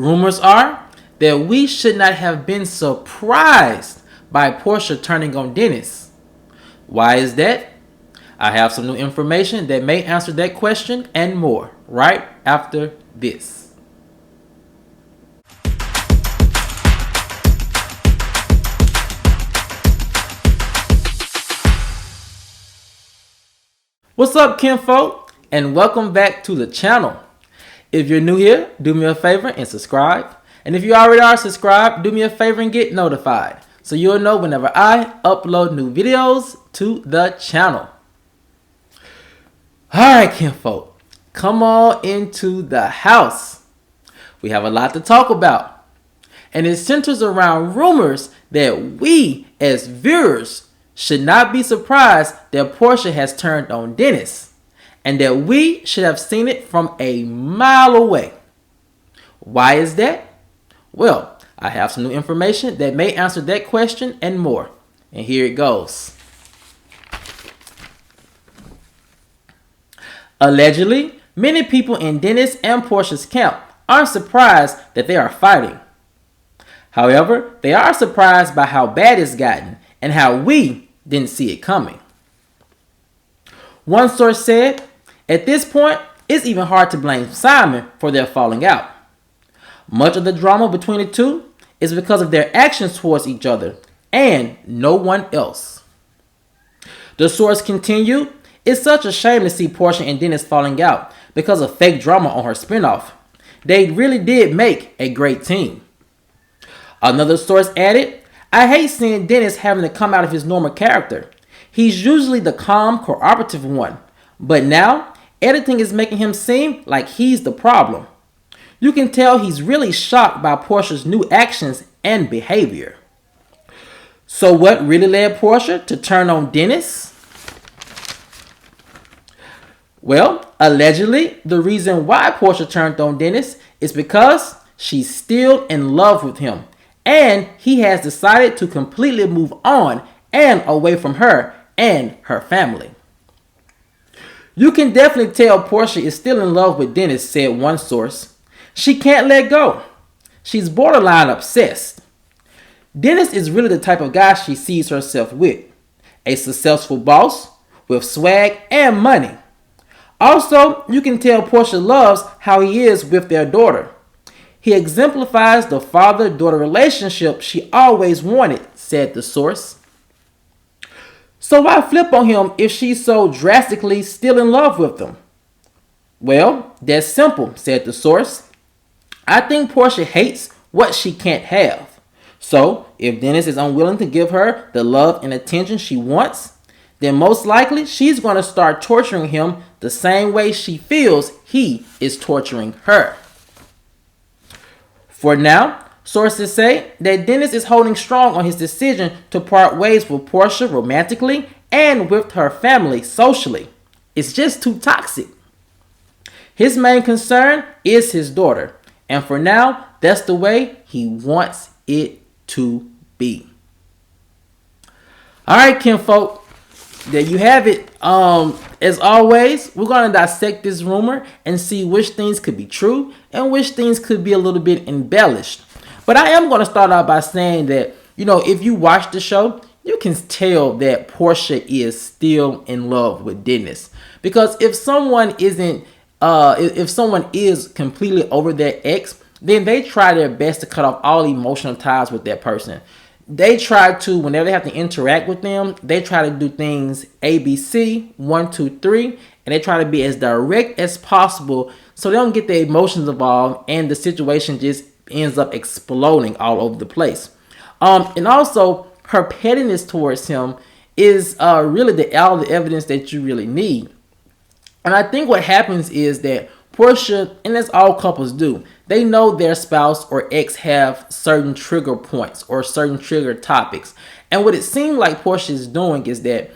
Rumors are that we should not have been surprised by Porsha turning on Dennis. Why is that? I have some new information that may answer that question and more right after this. What's up, kinfolk, and welcome back to the channel. If you're new here, do me a favor and subscribe. And if you already are subscribed, do me a favor and get notified so you'll know whenever I upload new videos to the channel. Alright, kinfolk, come on into the house. We have a lot to talk about, and it centers around rumors that we as viewers should not be surprised that Porsha has turned on Dennis, and that we should have seen it from a mile away. Why is that? Well, I have some new information that may answer that question and more. And here it goes. Allegedly, many people in Dennis and Porsha's camp aren't surprised that they are fighting. However, they are surprised by how bad it's gotten and how we didn't see it coming. One source said, at this point, it's even hard to blame Simon for their falling out. Much of the drama between the two is because of their actions towards each other and no one else. The source continued, it's such a shame to see Porsha and Dennis falling out because of fake drama on her spinoff. They really did make a great team. Another source added, I hate seeing Dennis having to come out of his normal character. He's usually the calm, cooperative one, but now editing is making him seem like he's the problem. You can tell he's really shocked by Porsha's new actions and behavior. So what really led Porsha to turn on Dennis? Well, allegedly, the reason why Porsha turned on Dennis is because she's still in love with him, and he has decided to completely move on and away from her and her family. You can definitely tell Porsha is still in love with Dennis, said one source. She can't let go. She's borderline obsessed. Dennis is really the type of guy she sees herself with. A successful boss with swag and money. Also, you can tell Porsha loves how he is with their daughter. He exemplifies the father-daughter relationship she always wanted, said the source. So why flip on him if she's so drastically still in love with him? Well, that's simple, said the source. I think Porsha hates what she can't have. So if Dennis is unwilling to give her the love and attention she wants, then most likely she's going to start torturing him the same way she feels he is torturing her. For now, sources say that Dennis is holding strong on his decision to part ways with Porsha romantically and with her family socially. It's just too toxic. His main concern is his daughter, and for now, that's the way he wants it to be. Alright, kinfolk, there you have it. As always, we're going to dissect this rumor and see which things could be true and which things could be a little bit embellished. But I am going to start out by saying that, if you watch the show, you can tell that Porsha is still in love with Dennis. Because if someone is completely over their ex, then they try their best to cut off all emotional ties with that person. They try to, whenever they have to interact with them, they try to do things ABC, 1, 2, 3, and they try to be as direct as possible so they don't get their emotions involved and the situation just ends up exploding all over the place. And also, her pettiness towards him is really all the evidence that you really need. And I think what happens is that Porsha, and that's all couples do, they know their spouse or ex have certain trigger points or certain trigger topics. And what it seemed like Porsha is doing is that,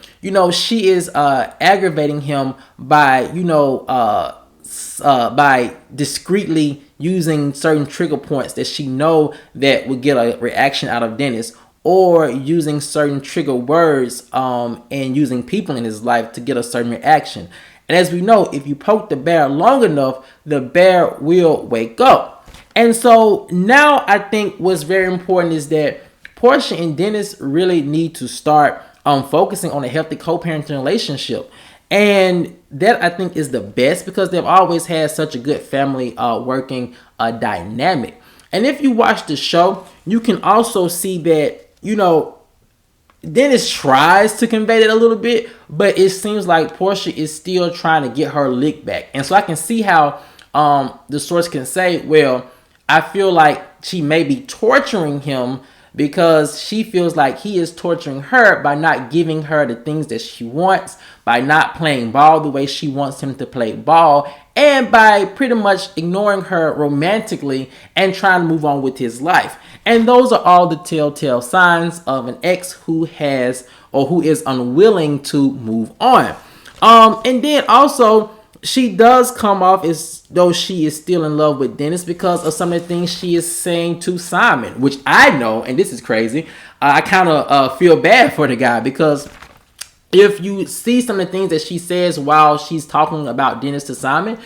she is aggravating him by, by discreetly using certain trigger points that she know that would get a reaction out of Dennis, or using certain trigger words and using people in his life to get a certain reaction. And as we know, if you poke the bear long enough, the bear will wake up. And so now I think what's very important is that Porsha and Dennis really need to start focusing on a healthy co-parenting relationship. And that I think is the best because they've always had such a good family working dynamic. And if you watch the show, you can also see that, Dennis tries to convey that a little bit, but it seems like Porsha is still trying to get her lick back. And so I can see how the source can say, well, I feel like she may be torturing him because she feels like he is torturing her by not giving her the things that she wants, by not playing ball the way she wants him to play ball, and by pretty much ignoring her romantically and trying to move on with his life. And those are all the telltale signs of an ex who has or who is unwilling to move on. And then also, she does come off as though she is still in love with Dennis because of some of the things she is saying to Simon, which I know, and this is crazy, I kind of feel bad for the guy because if you see some of the things that she says while she's talking about Dennis to Simon,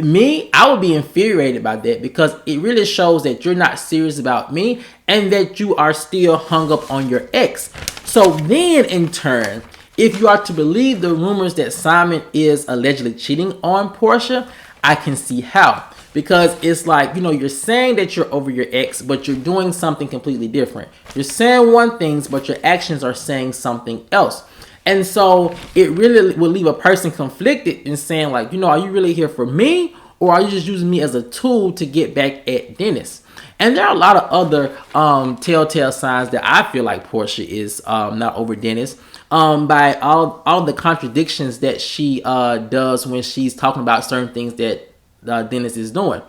I would be infuriated by that because it really shows that you're not serious about me and that you are still hung up on your ex. So then in turn, if you are to believe the rumors that Simon is allegedly cheating on Porsha, I can see how. Because it's like, you're saying that you're over your ex, but you're doing something completely different. You're saying one thing, but your actions are saying something else. And so it really will leave a person conflicted in saying like, are you really here for me? Or are you just using me as a tool to get back at Dennis? And there are a lot of other telltale signs that I feel like Porsha is not over Dennis. By all the contradictions that she does when she's talking about certain things that Dennis is doing.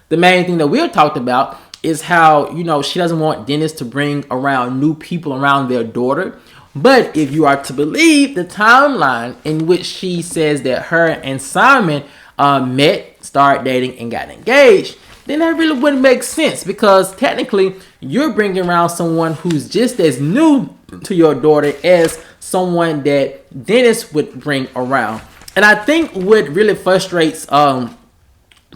The main thing that we've talked about is how, she doesn't want Dennis to bring around new people around their daughter. But if you are to believe the timeline in which she says that her and Simon met, started dating, and got engaged, then that really wouldn't make sense because technically you're bringing around someone who's just as new to your daughter as someone that Dennis would bring around. And I think what really frustrates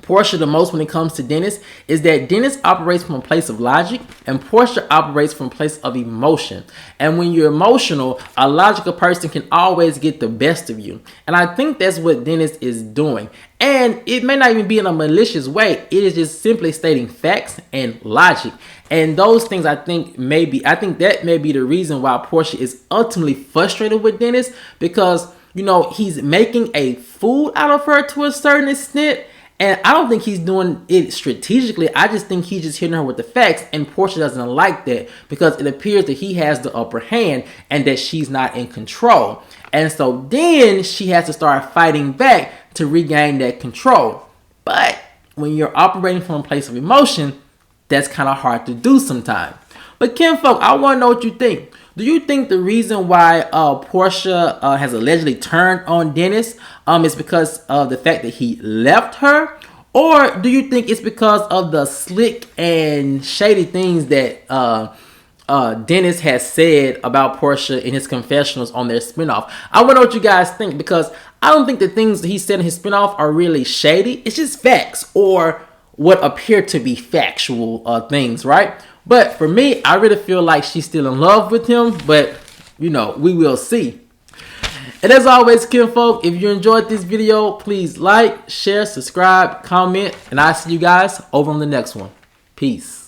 Porsha the most when it comes to Dennis is that Dennis operates from a place of logic and Porsha operates from a place of emotion. And when you're emotional, a logical person can always get the best of you. And I think that's what Dennis is doing. And it may not even be in a malicious way. It is just simply stating facts and logic. And those things I think that may be the reason why Porsha is ultimately frustrated with Dennis because, he's making a fool out of her to a certain extent. And I don't think he's doing it strategically. I just think he's just hitting her with the facts. And Porsha doesn't like that because it appears that he has the upper hand and that she's not in control. And so then she has to start fighting back to regain that control. But when you're operating from a place of emotion, that's kind of hard to do sometimes. But kinfolk, I want to know what you think. Do you think the reason why Porsha has allegedly turned on Dennis is because of the fact that he left her? Or do you think it's because of the slick and shady things that Dennis has said about Porsha in his confessionals on their spinoff? I want to know what you guys think because I don't think the things that he said in his spinoff are really shady. It's just facts or what appear to be factual things, right? But for me, I really feel like she's still in love with him, but we will see. And as always, kinfolk, if you enjoyed this video, please like, share, subscribe, comment, and I'll see you guys over on the next one. Peace.